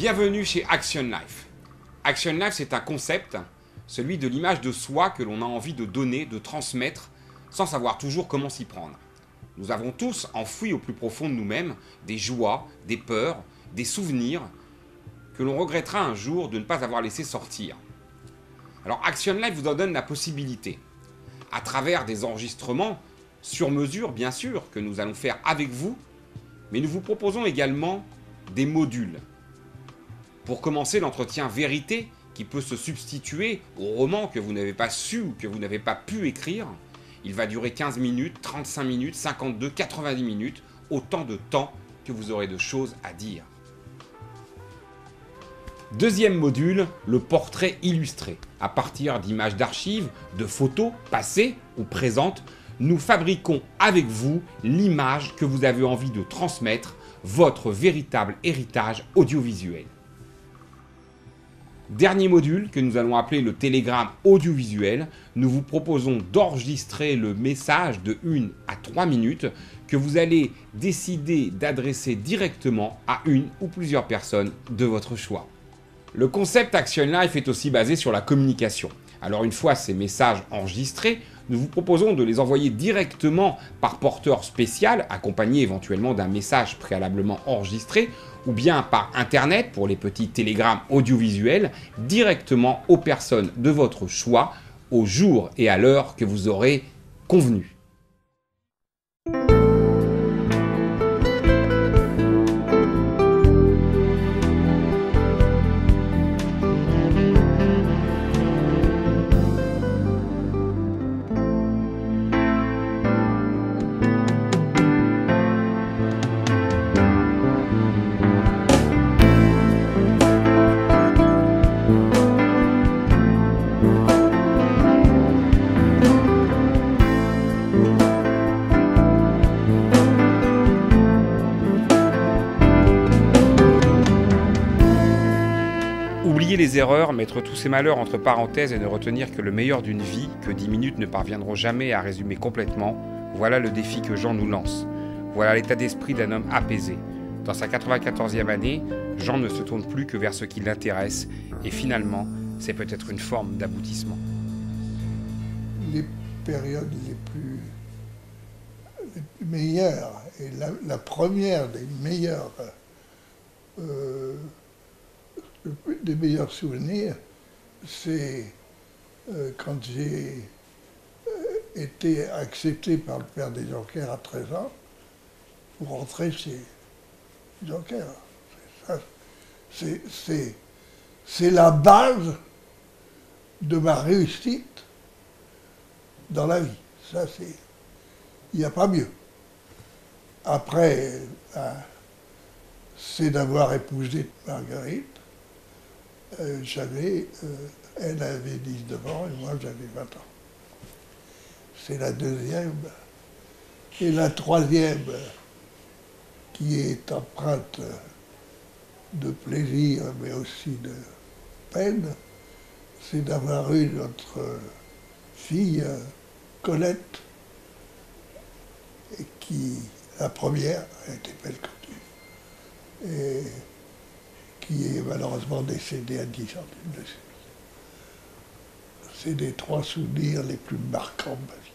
Bienvenue chez Action Life. Action Life, c'est un concept, celui de l'image de soi que l'on a envie de donner, de transmettre, sans savoir toujours comment s'y prendre. Nous avons tous enfoui au plus profond de nous-mêmes des joies, des peurs, des souvenirs que l'on regrettera un jour de ne pas avoir laissé sortir. Alors Action Life vous en donne la possibilité, à travers des enregistrements sur mesure bien sûr, que nous allons faire avec vous, mais nous vous proposons également des modules. Pour commencer l'entretien vérité, qui peut se substituer au roman que vous n'avez pas su ou que vous n'avez pas pu écrire, il va durer 15 minutes, 35 minutes, 52, 90 minutes, autant de temps que vous aurez de choses à dire. Deuxième module, le portrait illustré. À partir d'images d'archives, de photos passées ou présentes, nous fabriquons avec vous l'image que vous avez envie de transmettre, votre véritable héritage audiovisuel. Dernier module que nous allons appeler le télégramme audiovisuel, nous vous proposons d'enregistrer le message de 1 à 3 minutes que vous allez décider d'adresser directement à une ou plusieurs personnes de votre choix. Le concept Action Life est aussi basé sur la communication. Alors une fois ces messages enregistrés, nous vous proposons de les envoyer directement par porteur spécial, accompagné éventuellement d'un message préalablement enregistré, ou bien par internet pour les petits télégrammes audiovisuels, directement aux personnes de votre choix, au jour et à l'heure que vous aurez convenu. Oublier les erreurs, mettre tous ces malheurs entre parenthèses et ne retenir que le meilleur d'une vie, que 10 minutes ne parviendront jamais à résumer complètement, voilà le défi que Jean nous lance. Voilà l'état d'esprit d'un homme apaisé. Dans sa 94e année, Jean ne se tourne plus que vers ce qui l'intéresse, et finalement, c'est peut-être une forme d'aboutissement. Les périodes les plus meilleures, et la première des meilleures des meilleurs souvenirs, c'est quand j'ai été accepté par le père des Jonker à 13 ans pour rentrer chez Jonker. C'est la base de ma réussite dans la vie. Ça, c'est... Il n'y a pas mieux. Après, c'est d'avoir épousé Marguerite. Elle avait 19 ans et moi j'avais 20 ans. C'est la deuxième. Et la troisième, qui est empreinte de plaisir mais aussi de peine, c'est d'avoir eu notre fille Colette, et qui, la première, elle était belle comme Dieu. Et qui est malheureusement décédé à 10 ans dessus. C'est des 3 souvenirs les plus marquants de ma vie.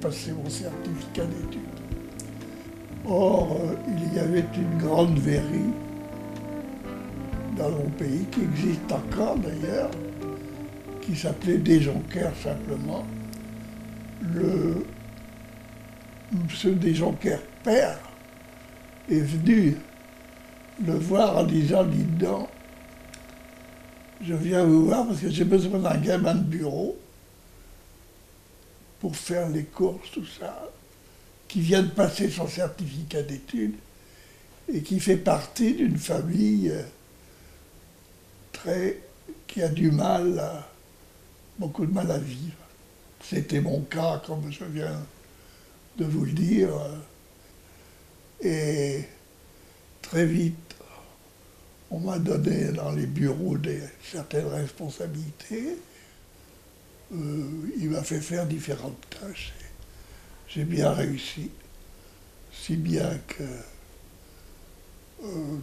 Passer mon certificat d'études. Or, il y avait une grande verrie dans mon pays, qui existe encore d'ailleurs, qui s'appelait Desjonker simplement. Ce Desjonker père est venu le voir en disant, dites donc, je viens vous voir parce que j'ai besoin d'un gamin de bureau pour faire les courses, tout ça, qui vient de passer son certificat d'études et qui fait partie d'une famille qui a beaucoup de mal à vivre. C'était mon cas, comme je viens de vous le dire. Et très vite, on m'a donné dans les bureaux certaines responsabilités. Il m'a fait faire différentes tâches. J'ai bien réussi, si bien que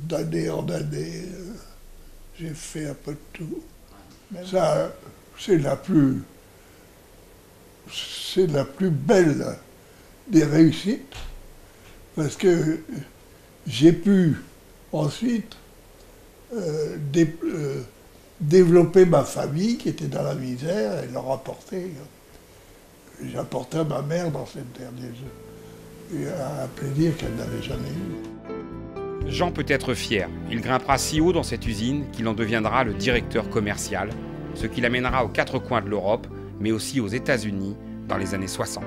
d'année en année, j'ai fait un peu de tout. Mais ça, c'est la plus belle des réussites, parce que j'ai pu ensuite développer ma famille qui était dans la misère et leur apporter. J'apportais à ma mère dans cette dernière et un plaisir qu'elle n'avait jamais eu. Jean peut être fier. Il grimpera si haut dans cette usine qu'il en deviendra le directeur commercial, ce qui l'amènera aux quatre coins de l'Europe, mais aussi aux États-Unis dans les années 60.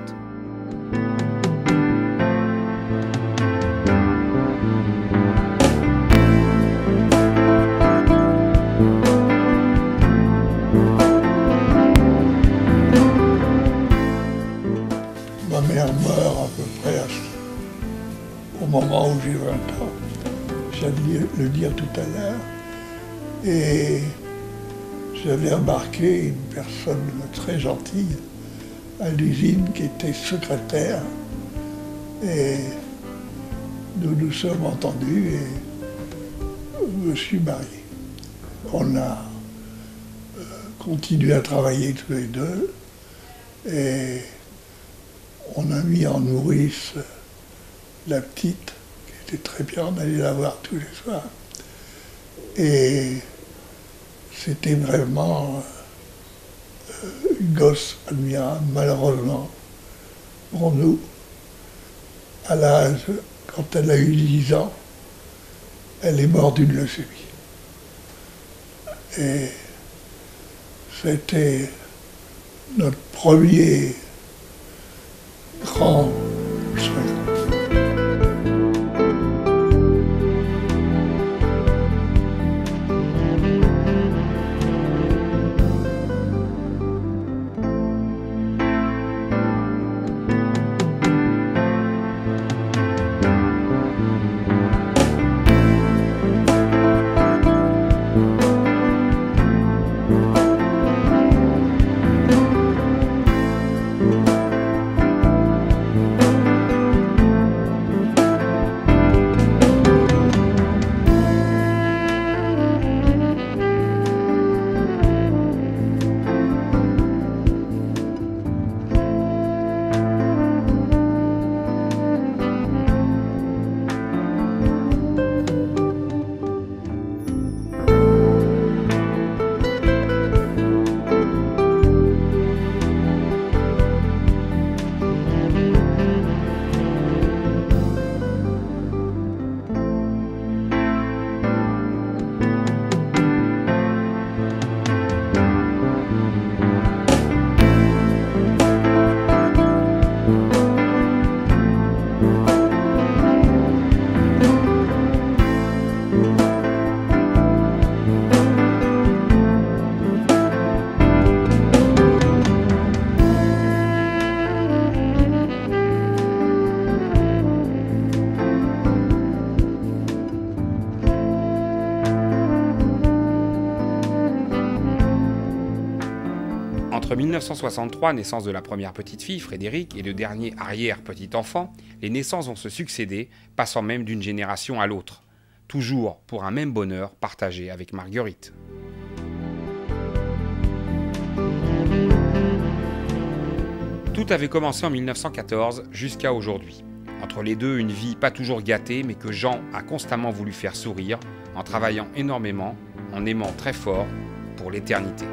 Ma mère meurt à peu près au moment où j'ai 20 ans. J'ai dû le dire tout à l'heure. Et j'avais embarqué une personne très gentille à l'usine qui était secrétaire. Et nous nous sommes entendus et je me suis marié. On a continué à travailler tous les deux et on a mis en nourrice la petite, qui était très bien, on allait la voir tous les soirs. Et c'était vraiment une gosse admirable, malheureusement, pour nous. À l'âge, quand elle a eu 10 ans, elle est morte d'une leucémie. Et c'était notre premier grand soin. Entre 1963, naissance de la première petite fille, Frédéric, et le dernier arrière-petit-enfant, les naissances vont se succéder, passant même d'une génération à l'autre. Toujours pour un même bonheur partagé avec Marguerite. Tout avait commencé en 1914 jusqu'à aujourd'hui. Entre les deux, une vie pas toujours gâtée, mais que Jean a constamment voulu faire sourire, en travaillant énormément, en aimant très fort, pour l'éternité.